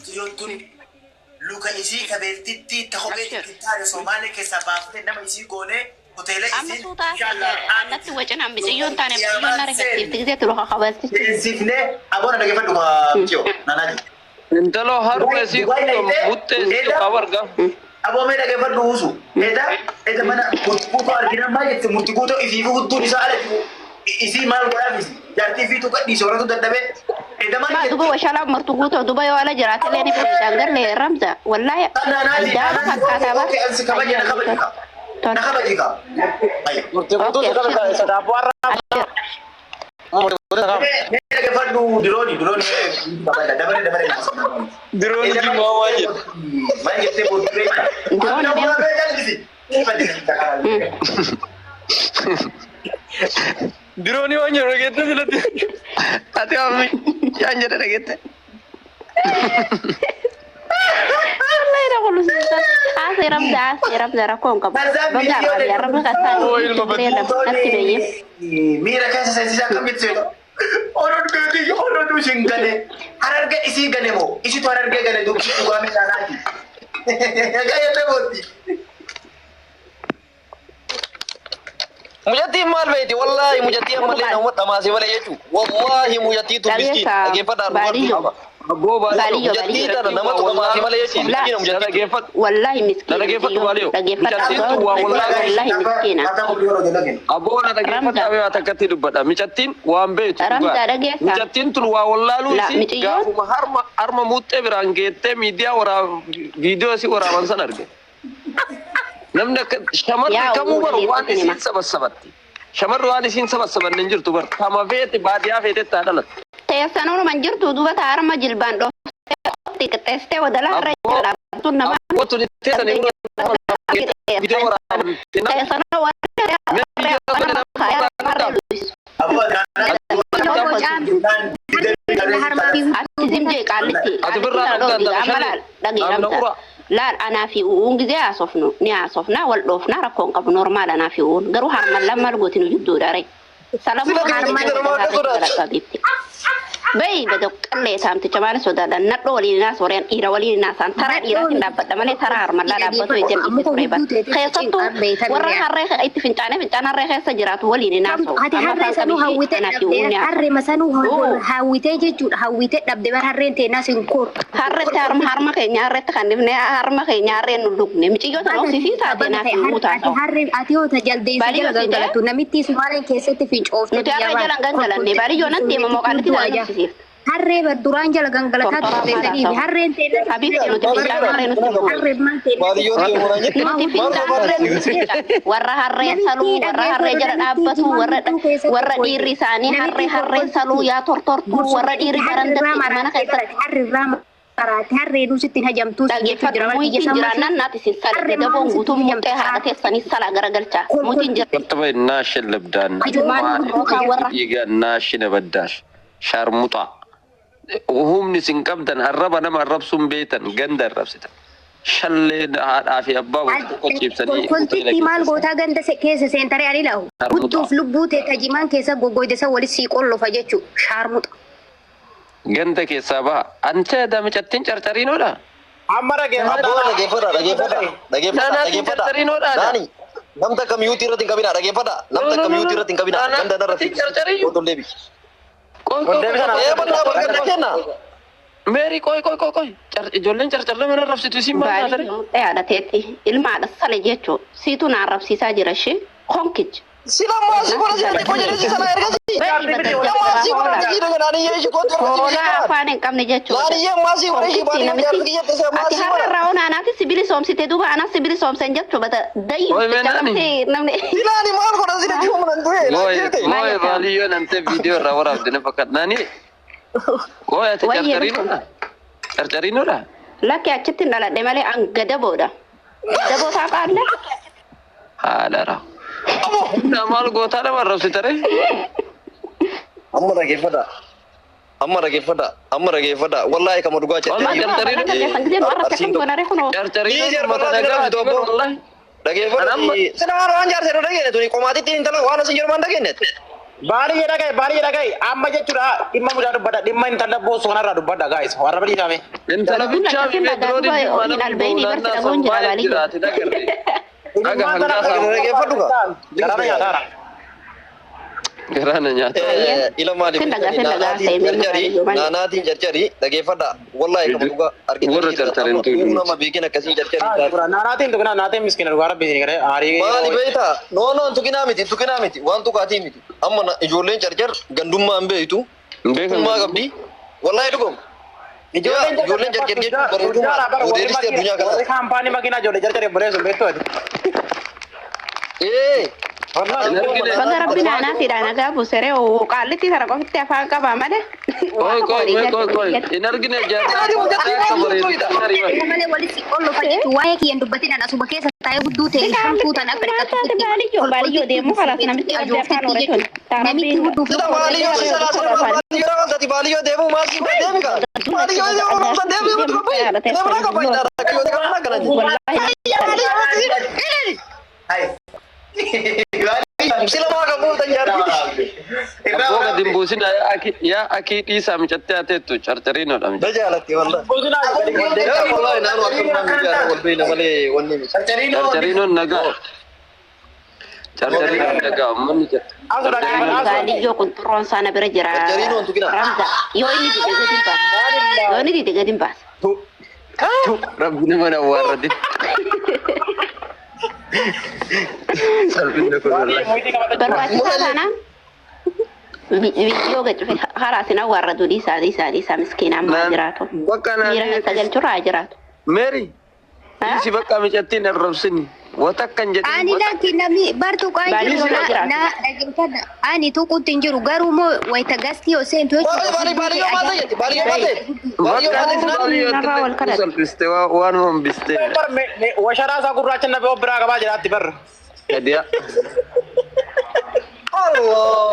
Jirootun luka isii kabeeltitti ta'oobee taare Somaalee keessaa baaftee nama isii goonee hoteela isii natti wacanaan miciyyoon taane miciyyoon nara keessatti gisee turu hawaasti. Sifnee aboona dhaggeeffadhu kiyoo nanaati. Intalo harka isii buttee isii qabarga. Aboomee dhaggeeffadhu usu. Eda mana murtikuutoo argina maal jette murtikuutoo ifii fi hudduun isaa ala jiru. Isii maal godhaafis jaartii fi tuqa dhiisooratu dadhabee. Ma duba washala murtikuutoo duba yoo ala jiraate leeni fudhatan garlee ramza wallahi daaba fakkaataa ba. Nakabajika. Murtikuutoo sadaabu arraa. Dhaggeeffadhu dirooni dabare. Dirooni jimaa waa jedhu. Maal jettee booddeecha. Dirooni waan jedhu dhageette filatti. Ati waamni yaan jedhe dhageette. Wallahi na kulu sisan. Asirab rakkoon qabu. Baga arabiyaa rabbi kasaan. Natti beeyye. Miira keessa seensisaa kam jettu Onoon isin gane hararga isii gane moo isitu harargee gane dubbii dhugaame naanaati. Gaayete mootti. Mujatti maal beeti wallahi mujatti ammallee nama dhamaasee malee jechuudha. Wallahi mujatti tu miskiin dhaggeeffadhaa. Abboo mujatti tana nama dhamaasee malee jechuudha. Mujatti dhaggeeffadhu. Wallahi miskiin. Dhaggeeffadhu baaliyo. Dhaggeeffadhu wallahi miskiina. Abboo na dhaggeeffadhaa bee waa takkatti dubbadha. Micattiin waan beetu. Micattiin tun waa wallaaluu isi gaafuma harma muuxxee biraan geettee miidiyaa viidiyoo isii waraaban san arge. Namni shamarri kamuu baru waan isiin sabassabatti. Shamarri waan isiin sabassabanne hin jirtu bar. Kama feete baadiyyaa feetetti haa dhalatte. Teessanoon man jirtu duuba taarama jilbaan dhoofte qixxeessitee wadala harra jala nama. Watu teessanii viidiyoo waraaban. Teessanoo laal anaa fi uun gisee haasofnu ni haasofnaa wal dhoofnaa rakkoon qabu normaal anaa fi uun garuu harman lammal gootinu jidduudha ree salamoo harman Bayi bedo kalle tamte chamane sodadan naddo wali nas waryan ira wali nasan tara ira tinda badda male tara harman la dabbato iten ispreba khaysantu warra harre ay tifincane fincana re khaysa jiratu wali ni naso hadi harre sanu hawite harre masanu hawite jeju hawite dabde bar harre te nasin kor harre tarm harma kenya harre takandibne harma kenya harre nulugne michiyo to sisi ta dena muta harre atio ta jalde galatu namiti sumalen kesete finch of te ya jalan gangalan ne bari yo nanti mo kalti wajah harre berduran jalan gangalata tadi harre tena habis itu harre mante warra harre salu warra harre jalan abbatu warra diri sani harre salu ya tortor warra diri baranda mana kayak harre rama harre du sitin hajam tu jiranan nati sisal da bon gutu mutte harate sani sala garagalcha mutin jirta nash lebdan iga nash nabadash sharmuta وهم نسين كبدن الربا نما الرب سون بيتن جند الرب ستا شل عافية أبا وتقطيب سني كنت تيمان قوتا جند كيس سنتري علي له وتوف لبوت تجيمان كيسا جوجو دسا ولسي كله فجتشو شارمط جند كيسا با أنت ده مجتين شرطرين ولا أمرا شرطرين ولا ناني نمتا كميوتي رتين كبينا رجيفدا نمتا كميوتي رتين كبينا جند ده رتين وتقول لي Mary koi ijoolleen carcarlee mana rabsitu isin maal taatare? Ada teetti ilma ada sale jechuun siitu na rabsiisaa jira ishee konkich. Sila masih boleh jadi kau jadi sana erga sih. Masih boleh jadi dengan ani ye shi kau terus. Afaan hin qabne jechuudha. Ani ye masih boleh shi bani yang jadi kita sama masih. Ati harra raawuna anaati sibili soomsite duuba ana sibili soomsan jechuudha bata dayi. Namni. Sila ani maal kau nasi dia cuma nanti. Loy valiyo nanti video rawar abdine fakat nani. Loy ati carcarino dah. Laki achitti dhaladhe malee an gadaboodha. Gadaboo isaa qaadne. Haadha raw. Namal gota ada marah sih tare. Amma lagi fada. Wallahi kamu dua cek. Wallahi carcari mata dagang itu wallahi. Lagi fada. Senang orang anjar seru lagi tu ni komati tin talo wana sinjur manda gini. Bali ya guys. Amma jechuudha dhimma mudaa dubbadha. Dhimma intala boosoo kanarraa dubbadha guys. Warra badii taame. Intala bichaa fi meetiroo di mana jiraate dagarre. Aga hangaa isaa. Garaana nyaataara. Garaana nyaata. Ila maaliif naanaatiin jarjari dhageeffadha. Wallahi kan dhugaa arginu. Warra jarjariin tuuti. Nama beekin akkasii jarjari. Naanaatiin tukina naatiin miskiina dhugaa rabbi isin garee aarii. Maali beeyta? No tukinaa miti. Waan tukaatii miti. Amma ijoolleen jarjar gandummaa hin beeytu. Gandummaa qabdi. Wallahi dhugum. Ijoolleen jarjar jechuun bareeduma. Modeelistii addunyaa kana. Kaampaanii makiinaa ijoollee jarjar bareesu beektu ati. Baga Rabbina anaatiidhaan nagaa buusere qaallitti tara qofitti afaan qaba malee. Koi. In argine jaarraa akka bareedu. Malee walitti qollofa jechuun waa'ee kiyyaan dubbatiin asuma keessa taa'ee gudduu ta'e kan fuutan akka dhiqatu. Baaliyyoo deemu kalaas namitti ajjeefaan oolchuun. Namitti gudduuf. Baaliyyoo deemu maal si deemi ka? Baaliyyoo deemu maal si deemi? Nama akka fayyada. Sila mau kamu tanjari. Boga dimbusin ya aki isa micatte atettu carcarino dam. Dajalati wallah. Wallahi nanu akan mengajar walbina male wanni. Carcarino naga. Carcarino naga mun jet. Baaliyyoo kunturroon sana bira jira. Carcarino untuk kina. Ramza yoo inni dide gadin baas. Rabbina mana warradin. Barbaachisaa taana biyyoo gacufe karaa sina warratu dhiisaa miskiina ammaa jiraatu. Miira kan sagalchurraa jiraatu. Mary, isi bakka micattiin arrabsini. Wata kan jedhu. Ani laki namni bartu qaan jiru na dhageeffadha. Ani tuquutti hin jiru garuu moo wayita gastii yoo seentu waan hombiste. Washaraa isaa gurraacha nabe biraa qabaa jiraatti barra. Hadiya. Allah.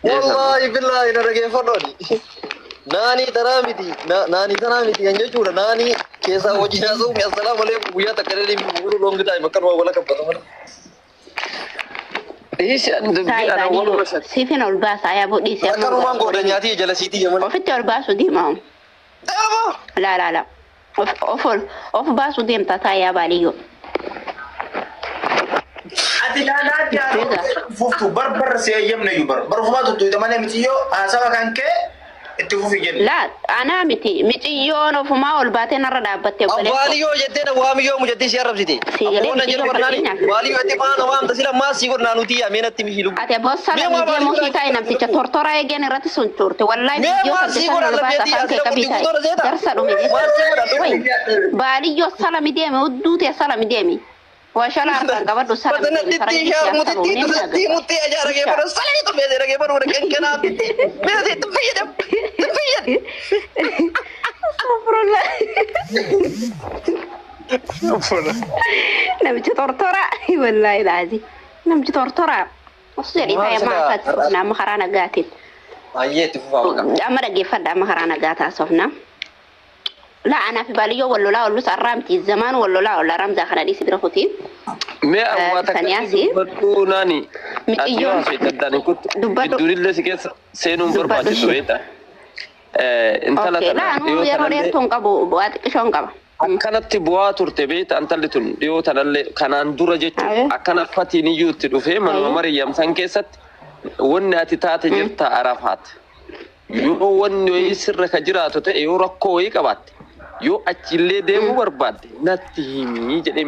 Wallahi billahi na dhageeffadhooni. Nani taramiti, nani taramiti yang jechuudha. Nani keessa wajjin haasa'u assalamu alaikum guyyaa takka illee gurguru long time akkan waa wala qabbata. Sifin ol baasa yaa bodhi si amma. Akkanumaan gooda nyaati jala siitii yaman. Ofitti ol baasu diimaa. La. Of baasu deemta taayaa baaliyyoo. Ati naanaatti fuftu barbar seeyyamne yu barfumaa tuttu itamane mitiyyoo haasaba kan kee itti fufi jenna. La anaa mitiyyoon ofumaa ol baatee narra dhaabbattee obboleessa. Baaliyyoo jettee na waamiyyoo mujattii si arrabsite. Abboona jedhu godhanaani baaliyyoo itti faana waamta sila maas si godhanaa nuti ameenatti mihilu. Ati boossa la deemuu fi taa'e namticha tortora eegeen irratti sun turte wallahi biyyoo saddeetan ol baasa afaan kee qabii taa'e darsa dhume. Baaliyyoo salami deeme udduute salami deemi. Washala harkaan qabadhu salami deemi. Mutti ajaara kee bara salami tuffee kee bara wara kenkenaa. Meeshaa tuffee namicha tortora wallahi lazi namicha tortora osoo dhibaa yamaa faatu nama karaa nagaatiin ayyeetti fufaa amma dhaggeeffadha amma karaa nagaataa sofna la ana fi baaliyyoo wallolaa wallus arraamti zamaan wallolaa ramzaa kana dhiisi bira kutiin mee awwaata dubbadhu naani mitiyyoon dubbadhu si keessa seenuun barbaachisu beektaa intala tana yeroo dheertuun qabu bu'aa xiqqishoon qaba. Akkanatti bu'aa turte beekta intalli tun dhiyoo tanallee kanaan dura jechuun akkana fatiin iyyuu itti dhufee manuma Mariyyam san keessatti wanni ati taate jirta arafaat. Yoo wanni wayii sirra ka jiraatu ta'e yoo rakkoo wayii qabaatte yoo achillee deemuu barbaadde natti himii jedhee